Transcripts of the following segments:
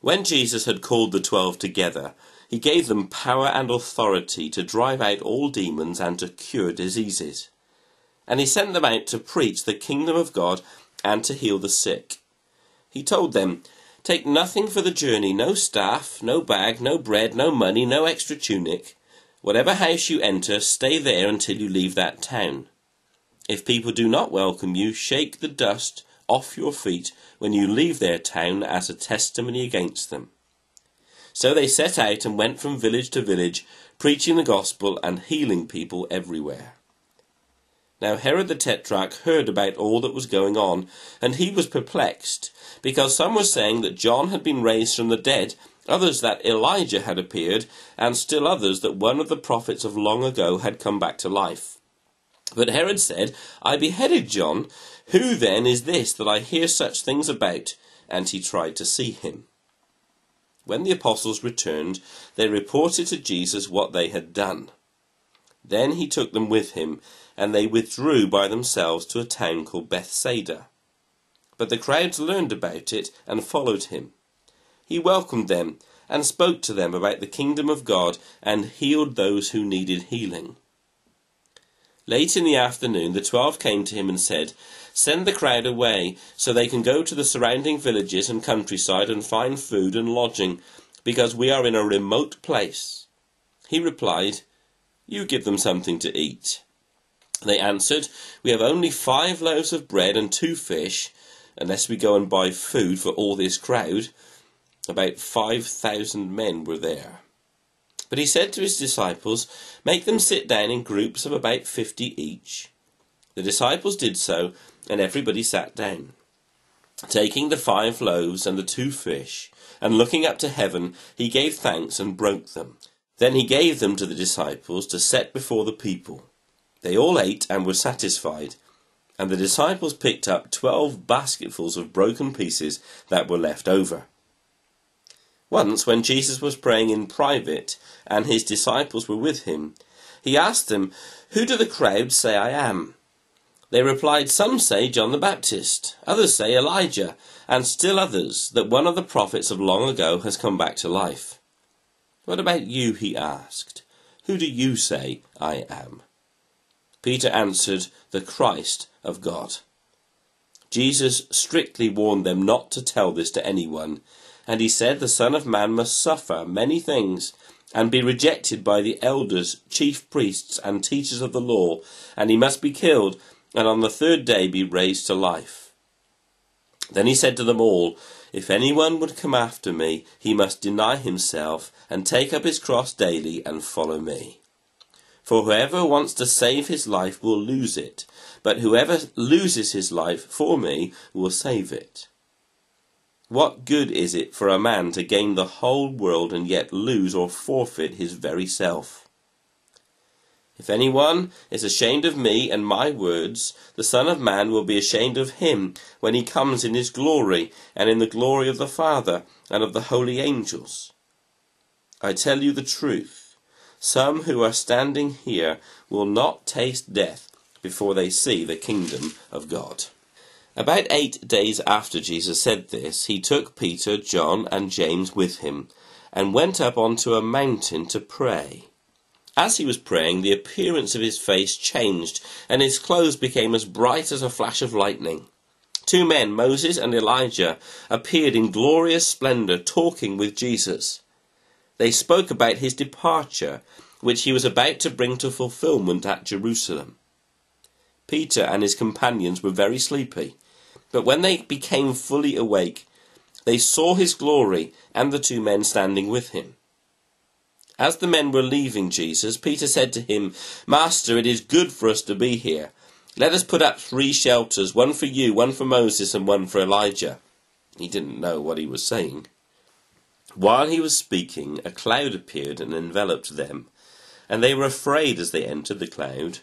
When Jesus had called the 12 together, he gave them power and authority to drive out all demons and to cure diseases. And he sent them out to preach the kingdom of God and to heal the sick. He told them, "Take nothing for the journey, no staff, no bag, no bread, no money, no extra tunic. Whatever house you enter, stay there until you leave that town. If people do not welcome you, shake the dust off your feet when you leave their town as a testimony against them." So they set out and went from village to village, preaching the gospel and healing people everywhere. Now Herod the Tetrarch heard about all that was going on, and he was perplexed, because some were saying that John had been raised from the dead, others that Elijah had appeared, and still others that one of the prophets of long ago had come back to life. But Herod said, "I beheaded John. Who then is this that I hear such things about?" And he tried to see him. When the apostles returned, they reported to Jesus what they had done. Then he took them with him, and they withdrew by themselves to a town called Bethsaida. But the crowds learned about it and followed him. He welcomed them and spoke to them about the kingdom of God and healed those who needed healing. Late in the afternoon, the 12 came to him and said, "Send the crowd away so they can go to the surrounding villages and countryside and find food and lodging, because we are in a remote place." He replied, "You give them something to eat." They answered, "We have only 5 loaves of bread and 2 fish, unless we go and buy food for all this crowd." About 5,000 men were there. But he said to his disciples, "Make them sit down in groups of about 50 each." The disciples did so, and everybody sat down. Taking the 5 loaves and the 2 fish, and looking up to heaven, he gave thanks and broke them. Then he gave them to the disciples to set before the people. They all ate and were satisfied, and the disciples picked up 12 basketfuls of broken pieces that were left over. Once, when Jesus was praying in private, and his disciples were with him, he asked them, "Who do the crowds say I am?" They replied, "Some say John the Baptist, others say Elijah, and still others that one of the prophets of long ago has come back to life." "What about you?" he asked. "Who do you say I am?" Peter answered, "The Christ of God." Jesus strictly warned them not to tell this to anyone, and he said the Son of Man must suffer many things and be rejected by the elders, chief priests, and teachers of the law, and he must be killed, and on the 3rd day be raised to life. Then he said to them all, "If anyone would come after me, he must deny himself and take up his cross daily and follow me. For whoever wants to save his life will lose it, but whoever loses his life for me will save it. What good is it for a man to gain the whole world and yet lose or forfeit his very self? If anyone is ashamed of me and my words, the Son of Man will be ashamed of him when he comes in his glory and in the glory of the Father and of the holy angels. I tell you the truth, some who are standing here will not taste death before they see the kingdom of God." About 8 days after Jesus said this, he took Peter, John, and James with him, and went up onto a mountain to pray. As he was praying, the appearance of his face changed, and his clothes became as bright as a flash of lightning. 2 men, Moses and Elijah, appeared in glorious splendor, talking with Jesus. They spoke about his departure, which he was about to bring to fulfillment at Jerusalem. Peter and his companions were very sleepy, but when they became fully awake, they saw his glory and the 2 men standing with him. As the men were leaving Jesus, Peter said to him, "Master, it is good for us to be here. Let us put up 3 shelters, one for you, one for Moses, and one for Elijah." He didn't know what he was saying. While he was speaking, a cloud appeared and enveloped them, and they were afraid as they entered the cloud.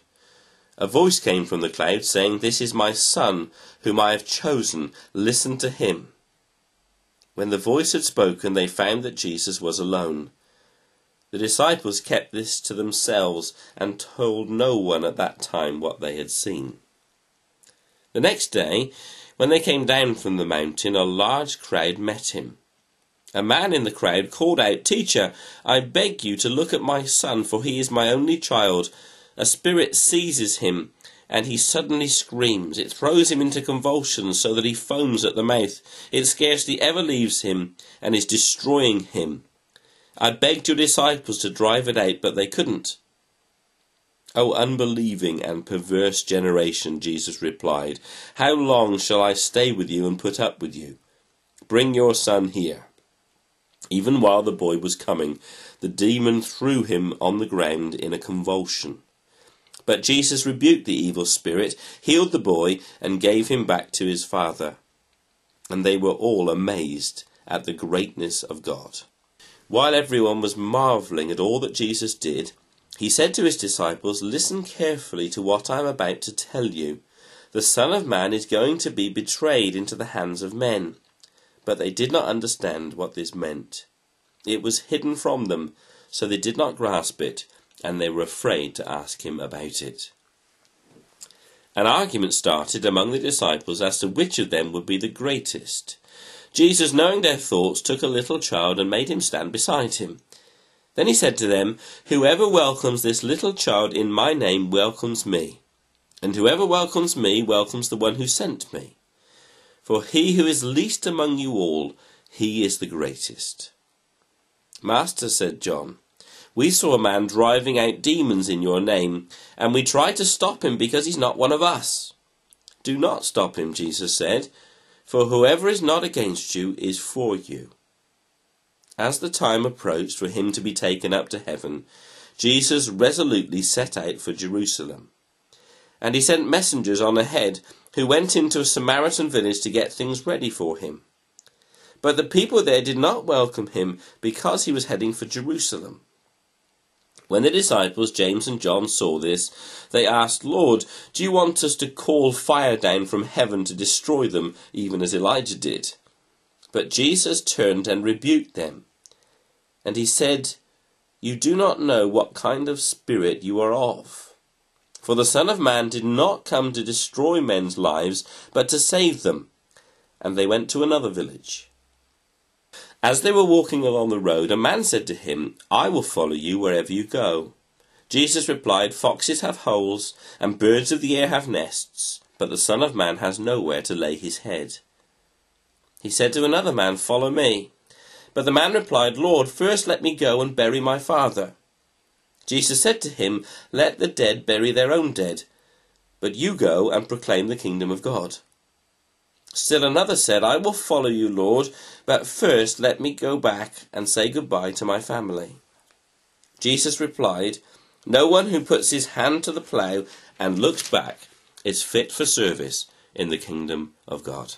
A voice came from the cloud saying, "This is my son, whom I have chosen. Listen to him." When the voice had spoken, they found that Jesus was alone. The disciples kept this to themselves and told no one at that time what they had seen. The next day, when they came down from the mountain, a large crowd met him. A man in the crowd called out, "Teacher, I beg you to look at my son, for he is my only child. A spirit seizes him, and he suddenly screams. It throws him into convulsions so that he foams at the mouth. It scarcely ever leaves him, and is destroying him. I begged your disciples to drive it out, but they couldn't." "O unbelieving and perverse generation," Jesus replied, "how long shall I stay with you and put up with you? Bring your son here." Even while the boy was coming, the demon threw him on the ground in a convulsion. But Jesus rebuked the evil spirit, healed the boy, and gave him back to his father. And they were all amazed at the greatness of God. While everyone was marvelling at all that Jesus did, he said to his disciples, "Listen carefully to what I am about to tell you. The Son of Man is going to be betrayed into the hands of men." But they did not understand what this meant. It was hidden from them, so they did not grasp it, and they were afraid to ask him about it. An argument started among the disciples as to which of them would be the greatest. Jesus, knowing their thoughts, took a little child and made him stand beside him. Then he said to them, "Whoever welcomes this little child in my name welcomes me, and whoever welcomes me welcomes the one who sent me. For he who is least among you all, he is the greatest." "Master," said John, "we saw a man driving out demons in your name, and we tried to stop him because he's not one of us." "Do not stop him," Jesus said, "for whoever is not against you is for you." As the time approached for him to be taken up to heaven, Jesus resolutely set out for Jerusalem. And he sent messengers on ahead who went into a Samaritan village to get things ready for him. But the people there did not welcome him because he was heading for Jerusalem. When the disciples, James and John, saw this, they asked, "Lord, do you want us to call fire down from heaven to destroy them, even as Elijah did?" But Jesus turned and rebuked them. And he said, "You do not know what kind of spirit you are of. For the Son of Man did not come to destroy men's lives, but to save them." And they went to another village. As they were walking along the road, a man said to him, "I will follow you wherever you go." Jesus replied, "Foxes have holes, and birds of the air have nests, but the Son of Man has nowhere to lay his head." He said to another man, "Follow me." But the man replied, "Lord, first let me go and bury my father." Jesus said to him, "Let the dead bury their own dead, but you go and proclaim the kingdom of God." Still another said, "I will follow you, Lord, but first let me go back and say goodbye to my family." Jesus replied, "No one who puts his hand to the plough and looks back is fit for service in the kingdom of God."